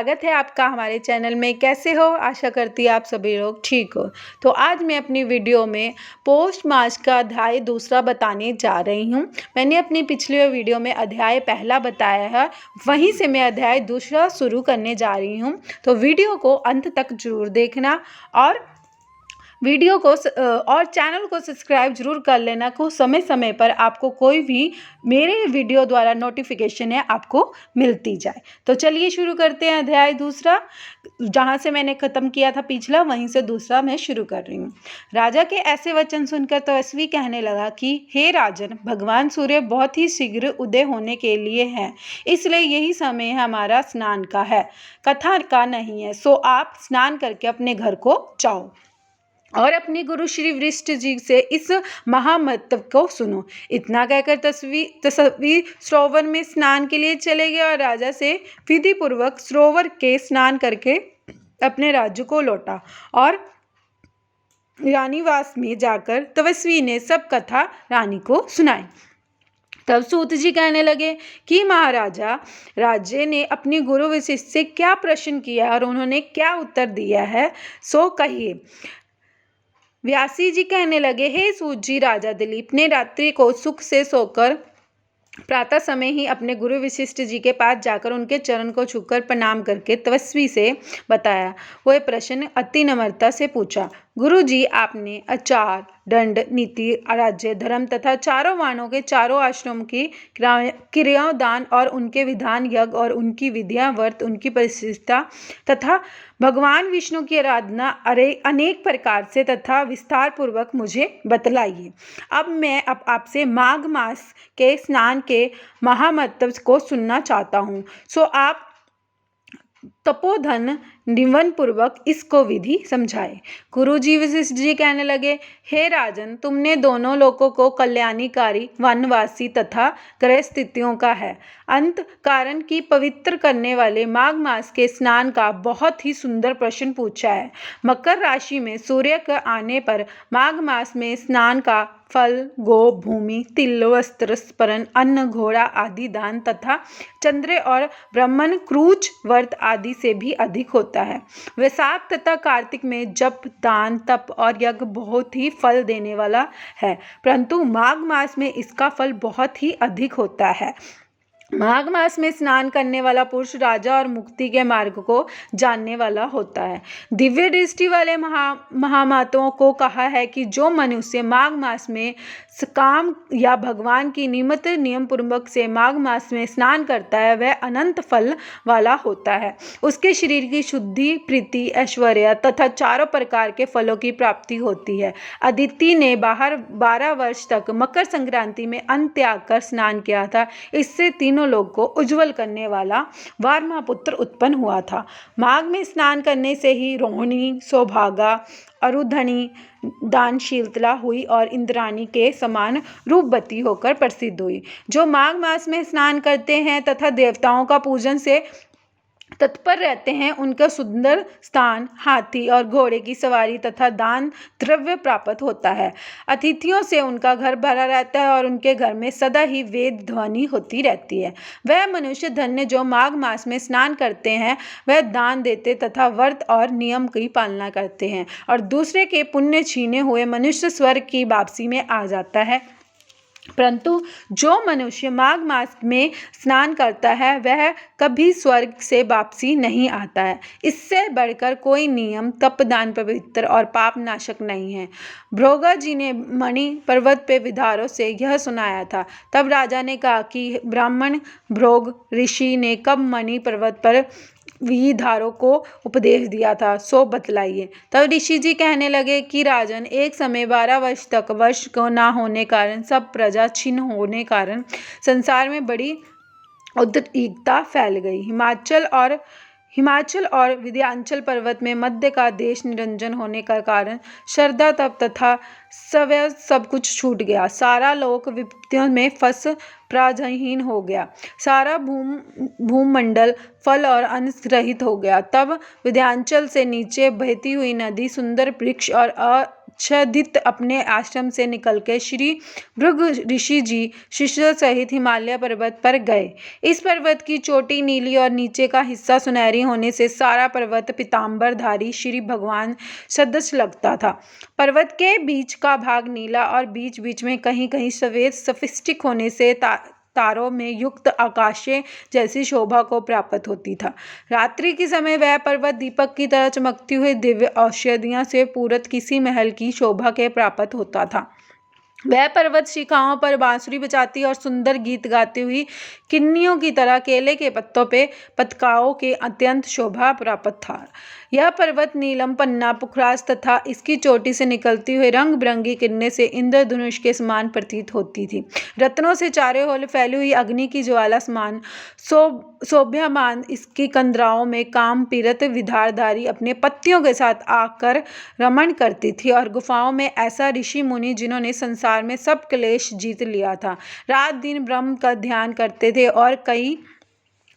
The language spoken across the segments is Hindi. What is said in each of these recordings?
स्वागत है आपका हमारे चैनल में। कैसे हो? आशा करती है आप सभी लोग ठीक हो। तो आज मैं अपनी वीडियो में पौष मास का अध्याय दूसरा बताने जा रही हूँ। मैंने अपनी पिछली वीडियो में अध्याय पहला बताया है, वहीं से मैं अध्याय दूसरा शुरू करने जा रही हूँ। तो वीडियो को अंत तक जरूर देखना और वीडियो को और चैनल को सब्सक्राइब जरूर कर लेना को समय समय पर आपको कोई भी मेरे वीडियो द्वारा नोटिफिकेशन है आपको मिलती जाए। तो चलिए शुरू करते हैं अध्याय दूसरा। जहाँ से मैंने ख़त्म किया था पिछला, वहीं से दूसरा मैं शुरू कर रही हूँ। राजा के ऐसे वचन सुनकर तपस्वी कहने लगा कि हे राजन, भगवान सूर्य बहुत ही शीघ्र उदय होने के लिए हैं, इसलिए यही समय हमारा स्नान का है, कथा का नहीं है। सो आप स्नान करके अपने घर को जाओ और अपने गुरु श्री वशिष्ठ जी से इस महामंत्र को सुनो। इतना कहकर तपस्वी सरोवर में स्नान के लिए चले गए और राजा से विधि पूर्वक सरोवर के स्नान करके अपने राज्य को लौटा और रानीवास में जाकर तपस्वी ने सब कथा रानी को सुनाई। तब सूत जी कहने लगे कि महाराजा, राजे ने अपने गुरु वशिष्ठ से क्या प्रश्न किया और उन्होंने क्या उत्तर दिया है, सो कहिए। व्यासी जी कहने लगे, हे सूत जी, राजा दिलीप ने रात्रि को सुख से सोकर प्रातः समय ही अपने गुरु वशिष्ठ जी के पास जाकर उनके चरण को छूकर प्रणाम करके तपस्वी से बताया। वह प्रश्न अति नम्रता से पूछा। गुरु जी, आपने आचार, दंड, नीति, राज्य, धर्म तथा चारों वर्णों के चारों आश्रम की क्रियाओं, दान और उनके विधान, यज्ञ और उनकी विधियां, व्रत, उनकी परिशिष्टता तथा भगवान विष्णु की आराधना अनेक प्रकार से तथा विस्तार पूर्वक मुझे बतलाइए। अब मैं आपसे माघ मास के स्नान के महामंत्र को सुनना चाहता हूँ। सो आप तपोधन निवन पूर्वक इसको विधि समझाए। गुरुजी वशिष्ठ जी कहने लगे, हे राजन, तुमने दोनों लोगों को कल्याणकारी, वनवासी तथा ग्रह स्थितियों का है अंत कारण की पवित्र करने वाले माघ मास के स्नान का बहुत ही सुंदर प्रश्न पूछा है। मकर राशि में सूर्य के आने पर माघ मास में स्नान का फल गो, भूमि, तिल, वस्त्र, स्परण, अन्न, घोड़ा आदि दान तथा चंद्र और ब्राह्मण क्रूच व्रत आदि से भी अधिक होता है। वैशाख तथा कार्तिक में जप, दान, तप और यज्ञ बहुत ही फल देने वाला है, परंतु माघ मास में इसका फल बहुत ही अधिक होता है। माघ मास में स्नान करने वाला पुरुष राजा और मुक्ति के मार्ग को जानने वाला होता है। दिव्य दृष्टि वाले महामातों को कहा है कि जो मनुष्य माघ मास में काम या भगवान की निमित्त नियम पूर्वक से माघ मास में स्नान करता है, वह अनंत फल वाला होता है। उसके शरीर की शुद्धि, प्रीति, ऐश्वर्य तथा चारों प्रकार के फलों की प्राप्ति होती है। अदिति ने 12 वर्ष तक मकर संक्रांति में अन्न त्याग कर स्नान किया था। इससे तीनों लोग को उज्जवल करने वाला वार्मापुत्र उत्पन्न हुआ था। माघ में स्नान करने से ही रोहिणी, सौभागा, अरुधनी, दानशीलता हुई और इंद्राणी के समान रूपवती होकर प्रसिद्ध हुई। जो माघ मास में स्नान करते हैं तथा देवताओं का पूजन से तत्पर रहते हैं, उनका सुंदर स्थान, हाथी और घोड़े की सवारी तथा दान द्रव्य प्राप्त होता है। अतिथियों से उनका घर भरा रहता है और उनके घर में सदा ही वेद ध्वनि होती रहती है। वह मनुष्य धन्य जो माघ मास में स्नान करते हैं, वह दान देते तथा व्रत और नियम की पालना करते हैं और दूसरे के पुण्य छीने हुए मनुष्य स्वर्ग की वापसी में आ जाता है। परंतु जो मनुष्य माघ मास में स्नान करता है, वह कभी स्वर्ग से वापसी नहीं आता है। इससे बढ़कर कोई नियम, तप, दान पवित्र और पाप नाशक नहीं है। भृगु जी ने मणि पर्वत पे विधारों से यह सुनाया था। तब राजा ने कहा कि ब्राह्मण भृगु ऋषि ने कब मणि पर्वत पर विधारों को उपदेश दिया था, सो बतलाइए। तब ऋषि जी कहने लगे कि राजन, एक समय 12 वर्ष तक वर्ष को ना होने कारण सब प्रजा छिन्न होने कारण संसार में बड़ी उद्रिक्तता फैल गई। हिमाचल और विंध्याचल पर्वत में मध्य का देश निरंजन होने का कारण श्रद्धा, तप तथा सवय सब कुछ छूट गया। सारा लोक विपत्तियों में फंस प्राणहीन हो गया। सारा भूमंडल फल और अन्न रहित हो गया। तब विंध्याचल से नीचे बहती हुई नदी, सुंदर वृक्ष और आच्छादित अपने आश्रम से निकलकर श्री भृगु ऋषि जी शिष्यों सहित हिमालय पर्वत पर गए। इस पर्वत की चोटी नीली और नीचे का हिस्सा सुनहरी होने से सारा पर्वत पीताम्बरधारी श्री भगवान सदृश लगता था। पर्वत के बीच का भाग नीला और बीच बीच में कहीं कहीं सफेद सफिस्टिक होने से तारों में युक्त आकाशे जैसी शोभा को प्राप्त होती था। रात्रि के समय वह पर्वत दीपक की तरह चमकती हुई दिव्य औषधियों से पूरित किसी महल की शोभा के प्राप्त होता था। वह पर्वत शिखाओं पर बांसुरी बजाती और सुंदर गीत गाती हुई किन्नियों की तरह केले के पत्तों पे पतकाओं के अत्यंत शोभा प्राप्त था। यह पर्वत नीलम पन्ना पुखराज तथा इसकी चोटी से निकलती हुई रंग बिरंगी किरणें से इंद्रधनुष के समान प्रतीत होती थी। रत्नों से चारों ओर फैली हुई अग्नि की ज्वाला समान शोभ्यमान इसकी कंदराओं में काम पीड़ित विधारधारी अपने पत्तियों के साथ आकर रमण करती थी और गुफाओं में ऐसा ऋषि मुनि जिन्होंने संसार में सब क्लेश जीत लिया था, रात दिन ब्रह्म का ध्यान करते थे और कई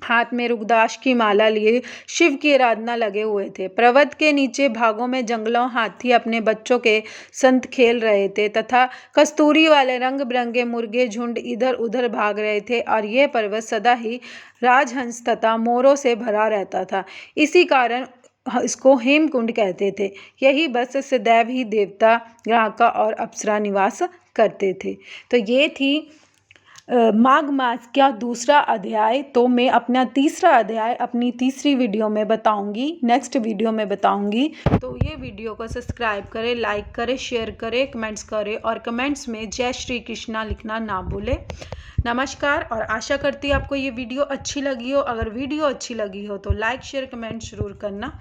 हाथ में रुद्राक्ष की माला लिए शिव की आराधना लगे हुए थे। पर्वत के नीचे भागों में जंगलों हाथी अपने बच्चों के संग खेल रहे थे तथा कस्तूरी वाले रंग बिरंगे मुर्गे झुंड इधर उधर भाग रहे थे और यह पर्वत सदा ही राजहंस तथा मोरों से भरा रहता था। इसी कारण इसको हेमकुंड कहते थे। यही बस सदैव ही देवता ग्राहका और अप्सरा निवास करते थे। तो ये थी माघ मास का दूसरा अध्याय। तो मैं अपना तीसरा अध्याय अपनी तीसरी वीडियो में बताऊंगी, नेक्स्ट वीडियो में बताऊंगी। तो ये वीडियो को सब्सक्राइब करें, लाइक करें, शेयर करें, कमेंट्स करें और कमेंट्स में जय श्री कृष्णा लिखना ना भूलें। नमस्कार और आशा करती हूँ आपको ये वीडियो अच्छी लगी हो। अगर वीडियो अच्छी लगी हो तो लाइक शेयर कमेंट जरूर करना।